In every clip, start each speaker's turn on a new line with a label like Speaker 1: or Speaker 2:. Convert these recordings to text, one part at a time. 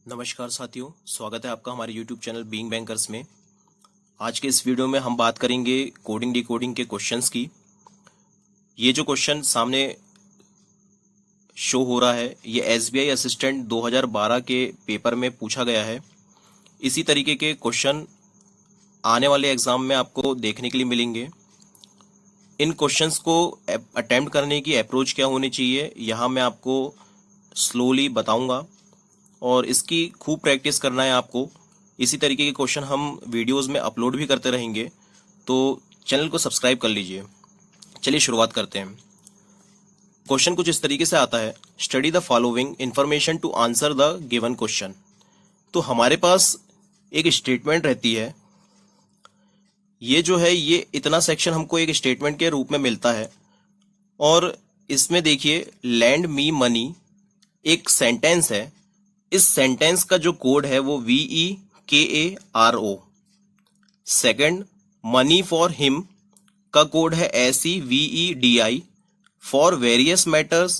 Speaker 1: नमस्कार साथियों, स्वागत है आपका हमारे YouTube चैनल बीइंग बैंकर्स में। आज के इस वीडियो में हम बात करेंगे कोडिंग डिकोडिंग के क्वेश्चंस की। ये जो क्वेश्चन सामने शो हो रहा है ये SBI असिस्टेंट 2012 के पेपर में पूछा गया है। इसी तरीके के क्वेश्चन आने वाले एग्जाम में आपको देखने के लिए मिलेंगे। इन क्वेश्चंस को अटेम्प्ट करने की अप्रोच क्या होनी चाहिए यहाँ मैं आपको स्लोली बताऊंगा और इसकी खूब प्रैक्टिस करना है आपको। इसी तरीके के क्वेश्चन हम वीडियोस में अपलोड भी करते रहेंगे, तो चैनल को सब्सक्राइब कर लीजिए। चलिए शुरुआत करते हैं। क्वेश्चन कुछ इस तरीके से आता है, study the following information to answer the given question. तो हमारे पास एक स्टेटमेंट रहती है, ये जो है ये इतना सेक्शन हमको एक स्टेटमेंट के रूप में मिलता है और इसमें देखिए लैंड मी मनी एक सेंटेंस है। इस सेंटेंस का जो कोड है वो VEKARO। Second, money for him का कोड है SEVEDI। फॉर वेरियस मैटर्स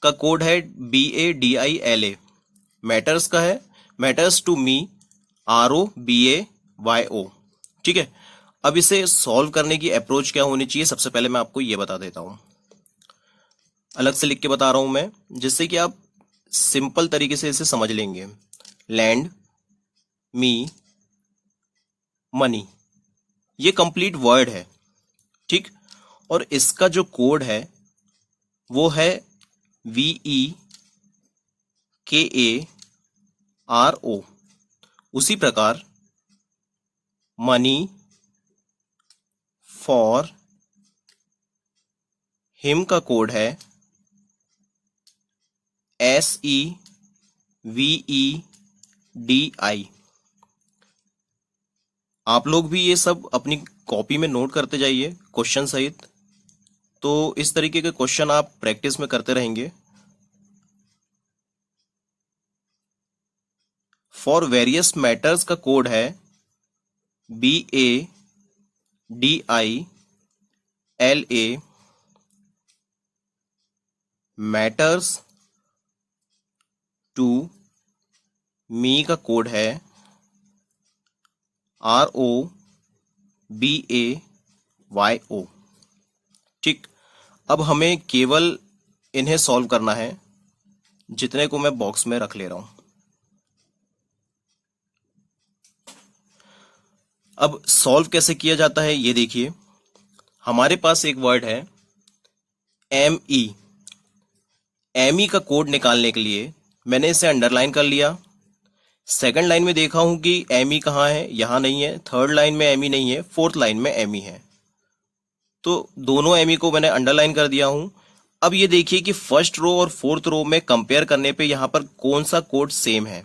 Speaker 1: का कोड है BADILA। मैटर्स का है मैटर्स टू मी ROBAYO। ठीक है, अब इसे सॉल्व करने की अप्रोच क्या होनी चाहिए सबसे पहले मैं आपको ये बता देता हूं। अलग से लिख के बता रहा हूं मैं, जिससे कि आप सिंपल तरीके से इसे समझ लेंगे। लैंड मी मनी ये कंप्लीट वर्ड है, ठीक। और इसका जो कोड है वो है VEKARO। उसी प्रकार मनी फॉर हिम का कोड है SEVEDI। आप लोग भी ये सब अपनी कॉपी में नोट करते जाइए क्वेश्चन सहित, तो इस तरीके के क्वेश्चन आप प्रैक्टिस में करते रहेंगे। फॉर वेरियस मैटर्स का कोड है BADILA। मैटर्स टू मी का कोड है ROBAYO। ठीक, अब हमें केवल इन्हें सॉल्व करना है, जितने को मैं बॉक्स में रख ले रहा हूं। अब सॉल्व कैसे किया जाता है ये देखिए। हमारे पास एक वर्ड है ME। ME का कोड निकालने के लिए मैंने इसे अंडरलाइन कर लिया। सेकंड लाइन में देखा हूं कि ME कहाँ है, यहां नहीं है। थर्ड लाइन में ME नहीं है, फोर्थ लाइन में ME है, तो दोनों ME को मैंने अंडरलाइन कर दिया हूं। अब ये देखिए कि फर्स्ट रो और फोर्थ रो में कंपेयर करने पे यहां पर कौन सा कोड सेम है,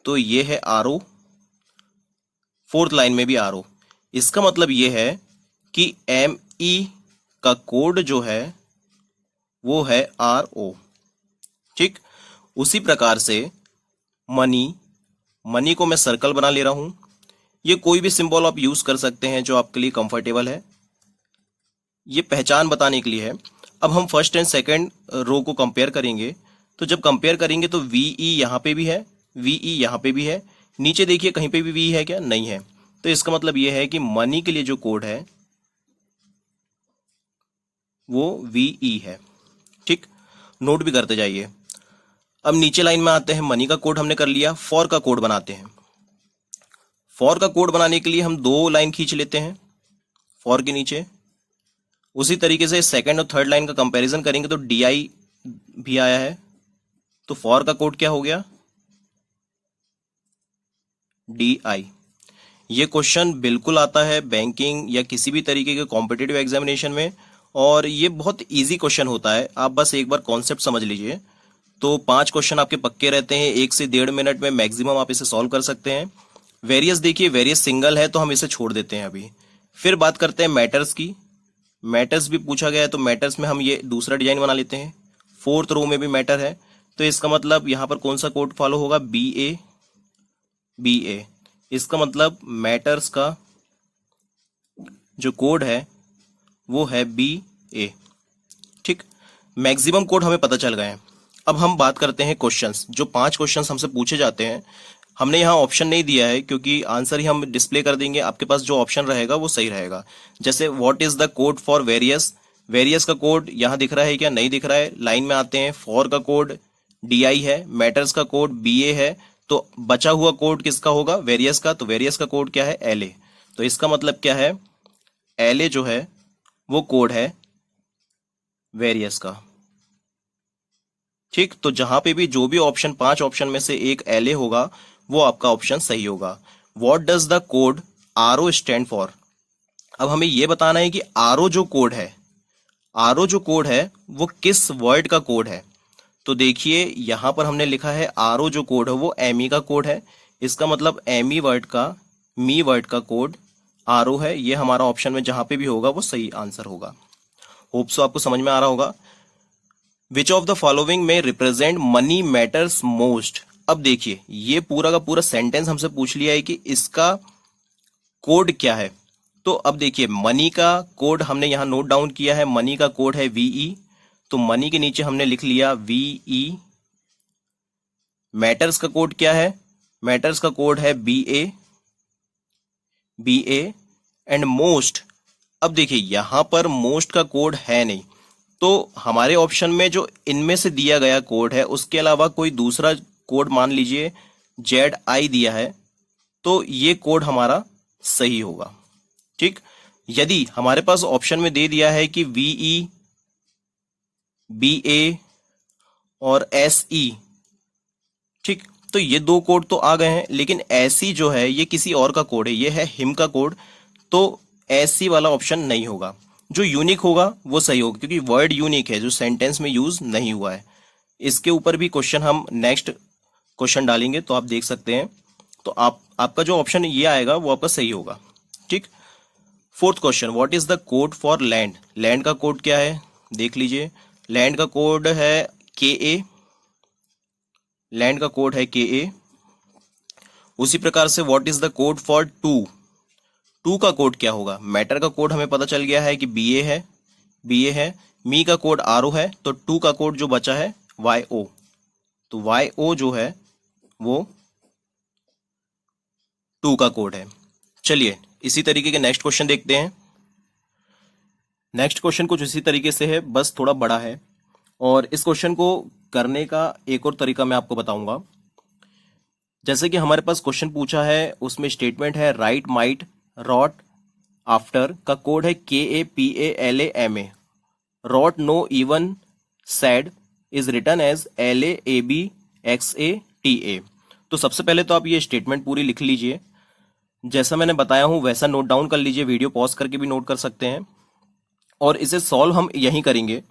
Speaker 1: तो ये है RO। फोर्थ लाइन में भी RO। इसका मतलब ये है कि ME का कोड जो है वो है RO। ठीक, उसी प्रकार से मनी को मैं सर्कल बना ले रहा हूं। ये कोई भी सिंबल आप यूज कर सकते हैं जो आपके लिए कंफर्टेबल है, ये पहचान बताने के लिए है। अब हम फर्स्ट एंड सेकंड रो को कंपेयर करेंगे, तो जब कंपेयर करेंगे तो VE यहां पे भी है, VE यहां पे भी है। नीचे देखिए कहीं पे भी V है क्या, नहीं है। तो इसका मतलब यह है कि मनी के लिए जो कोड है वो VE है। ठीक, नोट भी करते जाइए। अब नीचे लाइन में आते हैं, मनी का कोड हमने कर लिया, फॉर का कोड बनाते हैं। फॉर का कोड बनाने के लिए हम दो लाइन खींच लेते हैं फॉर के नीचे। उसी तरीके से सेकंड और थर्ड लाइन का कंपैरिजन करेंगे तो DI भी आया है, तो फॉर का कोड क्या हो गया, DI। ये क्वेश्चन बिल्कुल आता है बैंकिंग या किसी भी तरीके के कॉम्पिटिटिव एग्जामिनेशन में, और ये बहुत इजी क्वेश्चन होता है। आप बस एक बार कॉन्सेप्ट समझ लीजिए तो 5 क्वेश्चन आपके पक्के रहते हैं। 1 से 1.5 मिनट में मैक्सिमम आप इसे सॉल्व कर सकते हैं। वेरियस देखिए, वेरियस सिंगल है तो हम इसे छोड़ देते हैं अभी। फिर बात करते हैं मैटर्स की। मैटर्स भी पूछा गया है तो मैटर्स में हम ये दूसरा डिजाइन बना लेते हैं। फोर्थ रो में भी मैटर है, तो इसका मतलब यहां पर कौन सा कोड फॉलो होगा, BA। इसका मतलब मैटर्स का जो कोड है वो है BA। ठीक, मैक्सिमम कोड हमें पता चल गए हैं। अब हम बात करते हैं क्वेश्चंस। जो 5 क्वेश्चंस हमसे पूछे जाते हैं, हमने यहाँ ऑप्शन नहीं दिया है क्योंकि आंसर ही हम डिस्प्ले कर देंगे, आपके पास जो ऑप्शन रहेगा वो सही रहेगा। जैसे what is the code for various, various का कोड यहाँ दिख रहा है क्या, नहीं दिख रहा है। लाइन में आते हैं, फॉर का कोड DI है, मैटर्स का कोड BA है, तो बचा हुआ कोड किसका होगा, वेरियस का। तो वेरियस का कोड क्या है, LA। तो इसका मतलब क्या है, LA जो है वो कोड है वेरियस का। ठीक, तो जहां पे भी जो भी ऑप्शन 5 ऑप्शन में से एक LA होगा वो आपका ऑप्शन सही होगा। What does the code RO stand for. अब हमें यह बताना है कि RO जो कोड है, RO जो कोड है वो किस वर्ड का कोड है। तो देखिए यहां पर हमने लिखा है RO जो कोड है वो ME का कोड है। इसका मतलब ME वर्ड का, मी वर्ड का कोड RO है। ये हमारा ऑप्शन में जहां पे भी होगा वो सही आंसर होगा। होप सो आपको समझ में आ रहा होगा। विच ऑफ द फॉलोइंग में रिप्रेजेंट मनी मैटर्स मोस्ट। अब देखिए ये पूरा का पूरा सेंटेंस हमसे पूछ लिया है कि इसका कोड क्या है। तो अब देखिए मनी का कोड हमने यहां नोट डाउन किया है, मनी का कोड है VE। तो मनी के नीचे हमने लिख लिया VE। मैटर्स का कोड क्या है, मैटर्स का कोड है BA एंड मोस्ट। अब देखिए यहां पर मोस्ट का कोड है नहीं, तो हमारे ऑप्शन में जो इनमें से दिया गया कोड है उसके अलावा कोई दूसरा कोड, मान लीजिए ZI दिया है, तो ये कोड हमारा सही होगा। ठीक, यदि हमारे पास ऑप्शन में दे दिया है कि VE, BA और SE, ठीक, तो ये 2 कोड तो आ गए हैं, लेकिन SE जो है ये किसी और का कोड है, ये है हिम का कोड। तो SE वाला ऑप्शन नहीं होगा। जो यूनिक होगा वो सही होगा क्योंकि वर्ड यूनिक है जो सेंटेंस में यूज नहीं हुआ है। इसके ऊपर भी क्वेश्चन हम नेक्स्ट क्वेश्चन डालेंगे तो आप देख सकते हैं। तो आपका जो ऑप्शन ये आएगा वो आपका सही होगा। ठीक, 4th question, what is the code for land. Land का कोड क्या है देख लीजिए, लैंड का कोड है KA। लैंड का कोड है KA। उसी प्रकार से what is the code for to का कोड क्या होगा। मैटर का कोड हमें पता चल गया है कि BA है। मी का कोड RO है, तो टू का कोड जो बचा है YO। तो YO जो है वो 2 का कोड है। चलिए इसी तरीके के नेक्स्ट क्वेश्चन देखते हैं। नेक्स्ट क्वेश्चन कुछ इसी तरीके से है, बस थोड़ा बड़ा है, और इस क्वेश्चन को करने का एक और तरीका मैं आपको बताऊंगा। जैसे कि हमारे पास क्वेश्चन पूछा है, उसमें स्टेटमेंट है राइट माइट रॉट आफ्टर, का कोड है KAPALAMA। Rot no even sad is written as LAABXATA। तो सबसे पहले तो आप ये स्टेटमेंट पूरी लिख लीजिए, जैसा मैंने बताया हूं वैसा नोट डाउन कर लीजिए, वीडियो पॉज करके भी नोट कर सकते हैं। और इसे सॉल्व हम यहीं करेंगे।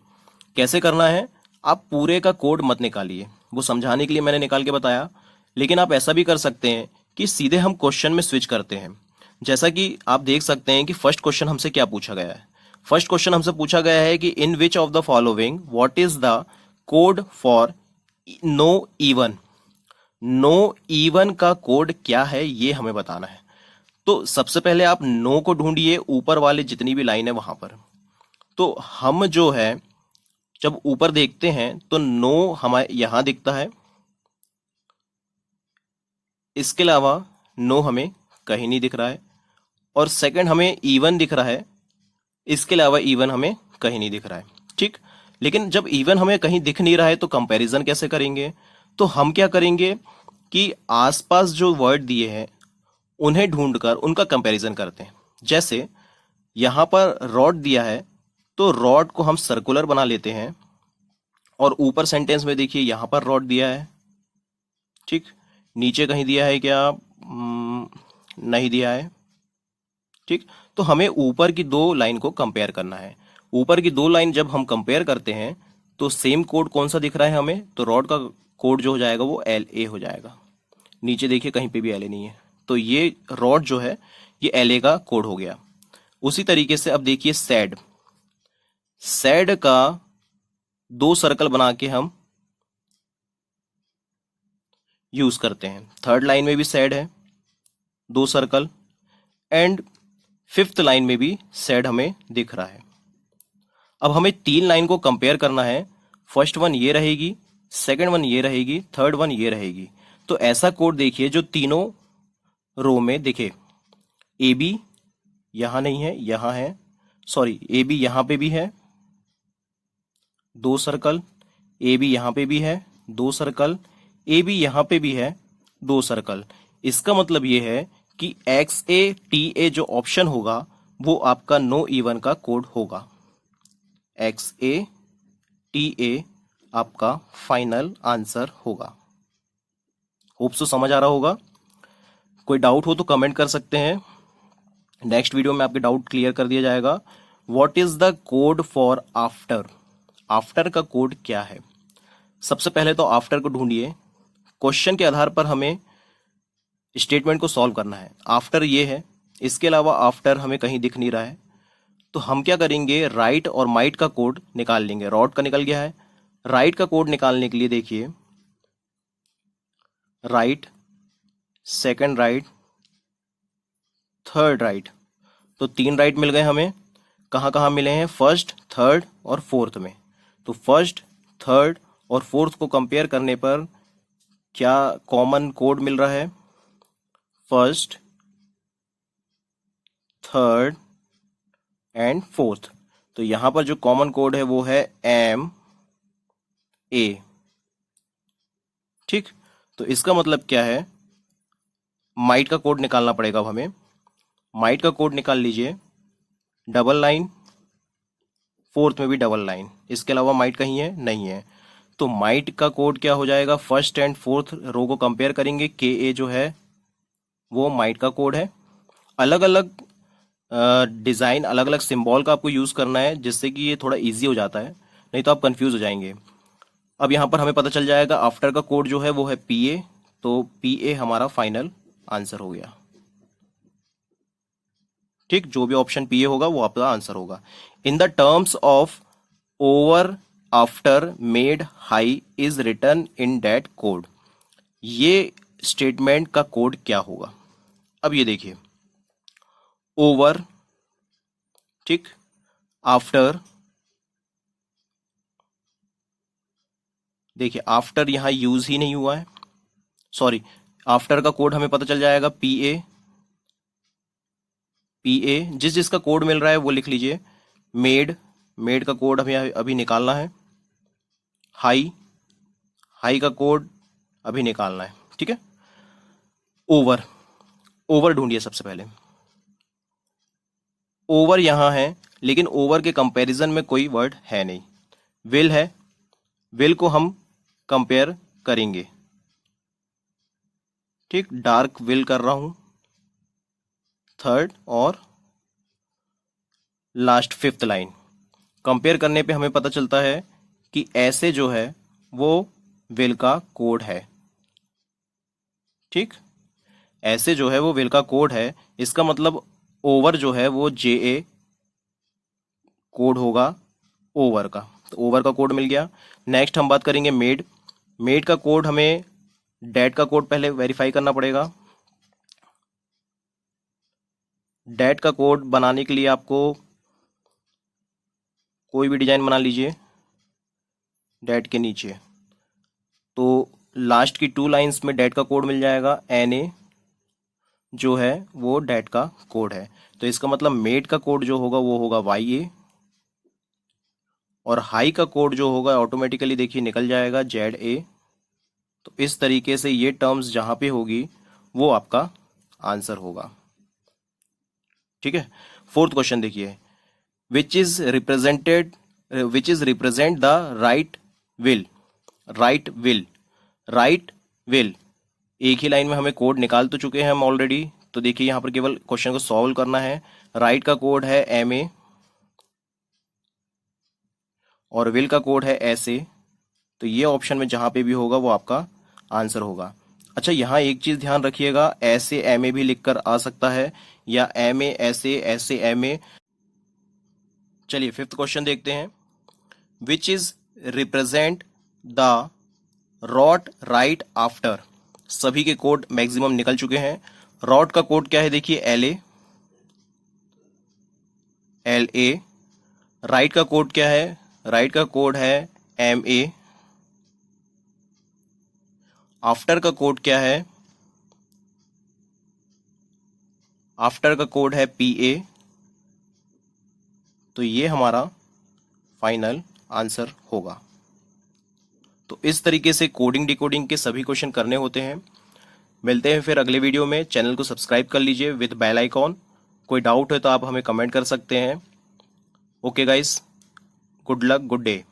Speaker 1: कैसे करना है, आप पूरे का कोड मत निकालिए, वो समझाने के लिए मैंने निकाल के बताया। लेकिन आप ऐसा भी कर सकते हैं कि सीधे हम क्वेश्चन में स्विच करते हैं। जैसा कि आप देख सकते हैं कि फर्स्ट क्वेश्चन हमसे क्या पूछा गया है। फर्स्ट क्वेश्चन हमसे पूछा गया है कि in which of the following what is the code for no even. No even का कोड क्या है ये हमें बताना है। तो सबसे पहले आप नो को ढूंढिए ऊपर वाले जितनी भी लाइन है वहां पर। तो हम जो है जब ऊपर देखते हैं तो नो हमारे यहां दिखता है, इसके अलावा नो हमें कहीं नहीं दिख रहा है। और सेकंड हमें इवन दिख रहा है, इसके अलावा इवन हमें कहीं नहीं दिख रहा है। ठीक, लेकिन जब इवन हमें कहीं दिख नहीं रहा है तो कंपैरिजन कैसे करेंगे। तो हम क्या करेंगे कि आसपास जो वर्ड दिए हैं उन्हें ढूंढकर उनका कंपैरिजन करते हैं। जैसे यहां पर रॉड दिया है तो रॉड को हम सर्कुलर बना लेते हैं, और ऊपर सेंटेंस में देखिए यहां पर रॉड दिया है। ठीक, नीचे कहीं दिया है क्या, नहीं दिया है। ठीक, तो हमें ऊपर की 2 लाइन को कंपेयर करना है। ऊपर की 2 लाइन जब हम कंपेयर करते हैं तो सेम कोड कौन सा दिख रहा है हमें, तो रॉड का कोड जो हो जाएगा वो LA हो जाएगा। नीचे देखिए कहीं पे भी LA नहीं है, तो ये रॉड जो है ये LA का कोड हो गया। उसी तरीके से अब देखिए सैड, सैड का 2 सर्कल बना के हम यूज करते हैं। थर्ड लाइन में भी सैड है 2 सर्कल, एंड 5th लाइन में भी सैड हमें दिख रहा है। अब हमें 3 लाइन को कंपेयर करना है। फर्स्ट वन ये रहेगी, सेकंड वन ये रहेगी, थर्ड वन ये रहेगी। तो ऐसा कोड देखिए जो तीनों रो में दिखे। ए बी यहां नहीं है, यहां है, सॉरी ए बी यहां पे भी है, 2 सर्कल, ए बी यहां पे भी है, 2 सर्कल, ए बी यहां पे भी है, 2 सर्कल। इसका मतलब ये है कि एक्स ए टी ए जो ऑप्शन होगा वो आपका नो इवन का कोड होगा। एक्स ए टी ए आपका फाइनल आंसर होगा। होप सो समझ आ रहा होगा। कोई डाउट हो तो कमेंट कर सकते हैं, नेक्स्ट वीडियो में आपके डाउट क्लियर कर दिया जाएगा। What is the code for after? After का कोड क्या है? सबसे पहले तो आफ्टर को ढूंढिए। क्वेश्चन के आधार पर हमें स्टेटमेंट को सॉल्व करना है। आफ्टर ये है, इसके अलावा आफ्टर हमें कहीं दिख नहीं रहा है, तो हम क्या करेंगे, राइट और माइट का कोड निकाल लेंगे। रॉट का निकल गया है, राइट का कोड निकालने के लिए देखिए, right, second right, third right, तो 3 राइट मिल गए हमें। कहाँ कहाँ मिले हैं? फर्स्ट, थर्ड और फोर्थ में। तो फर्स्ट, थर्ड और फोर्थ को कंपेयर करने पर क्या कॉमन कोड मिल रहा है? First, third and fourth. तो यहां पर जो कॉमन कोड है वो है एम ए। ठीक, तो इसका मतलब क्या है, माइट का कोड निकालना पड़ेगा अब हमें। माइट का कोड निकाल लीजिए, डबल लाइन, फोर्थ में भी डबल लाइन, इसके अलावा माइट कहीं है? नहीं है। तो माइट का कोड क्या हो जाएगा, फर्स्ट एंड फोर्थ रो को कंपेयर करेंगे, के ए जो है वो माइट का कोड है। अलग अलग डिज़ाइन, अलग अलग सिंबल का आपको यूज़ करना है जिससे कि ये थोड़ा इजी हो जाता है, नहीं तो आप कंफ्यूज हो जाएंगे। अब यहाँ पर हमें पता चल जाएगा आफ्टर का कोड जो है वो है पी ए, तो पी ए हमारा फाइनल आंसर हो गया। ठीक, जो भी ऑप्शन पी ए होगा वो आपका आंसर होगा। In the terms of over after made high is return in that code, ये स्टेटमेंट का कोड क्या होगा? अब ये देखिए, ओवर, ठीक, आफ्टर, देखिए आफ्टर यहां यूज ही नहीं हुआ है, सॉरी, आफ्टर का कोड हमें पता चल जाएगा पी ए। पी ए जिस जिसका कोड मिल रहा है वो लिख लीजिए। मेड, मेड का कोड हमें अभी निकालना है। हाई, हाई का कोड अभी निकालना है। ठीक है, ओवर, ओवर ढूंढिए सबसे पहले। ओवर यहां है, लेकिन ओवर के कंपैरिजन में कोई वर्ड है नहीं। विल है, विल को हम कंपेयर करेंगे। ठीक, डार्क विल कर रहा हूं, थर्ड और लास्ट फिफ्थ लाइन कंपेयर करने पे हमें पता चलता है कि ऐसे जो है वो विल का कोड है। ठीक, ऐसे जो है वो विल का कोड है, इसका मतलब ओवर जो है वो जे ए कोड होगा ओवर का, तो ओवर का कोड मिल गया। नेक्स्ट हम बात करेंगे मेड। मेड का कोड हमें डैट का कोड पहले वेरीफाई करना पड़ेगा। डैट का कोड बनाने के लिए आपको कोई भी डिजाइन बना लीजिए डैट के नीचे, तो लास्ट की 2 लाइंस में डैट का कोड मिल जाएगा। एन ए जो है वो डैट का कोड है, तो इसका मतलब मेड का कोड जो होगा वो होगा वाई ए, और हाई का कोड जो होगा ऑटोमेटिकली देखिए निकल जाएगा जेड ए। तो इस तरीके से ये टर्म्स जहां पे होगी वो आपका आंसर होगा। ठीक है, फोर्थ क्वेश्चन देखिए, which is represented, which is represent the right will. Right will, right will, एक ही लाइन में हमें कोड निकाल तो चुके हैं हम ऑलरेडी, तो देखिए यहां पर केवल क्वेश्चन को सॉल्व करना है। राइट का कोड है एम ए और विल का कोड है एस ए, तो ये ऑप्शन में जहां पे भी होगा वो आपका आंसर होगा। अच्छा, यहाँ एक चीज ध्यान रखिएगा, ऐसे एम ए भी लिखकर आ सकता है या एम ए ऐसे, ऐसे एम ए। चलिए फिफ्थ क्वेश्चन देखते हैं, which is represent the rot right after. सभी के कोड मैक्सिमम निकल चुके हैं। रॉट का कोड क्या है देखिए, L A, L A. Right का कोड क्या है, राइट का कोड है एम ए, आफ्टर का कोड क्या है? आफ्टर का कोड है PA। तो ये हमारा फाइनल आंसर होगा। तो इस तरीके से कोडिंग डिकोडिंग के सभी क्वेश्चन करने होते हैं। मिलते हैं फिर अगले वीडियो में। चैनल को सब्सक्राइब कर लीजिए विद बेल आइकॉन। कोई डाउट है तो आप हमें कमेंट कर सकते हैं। Okay guys, good luck, good day.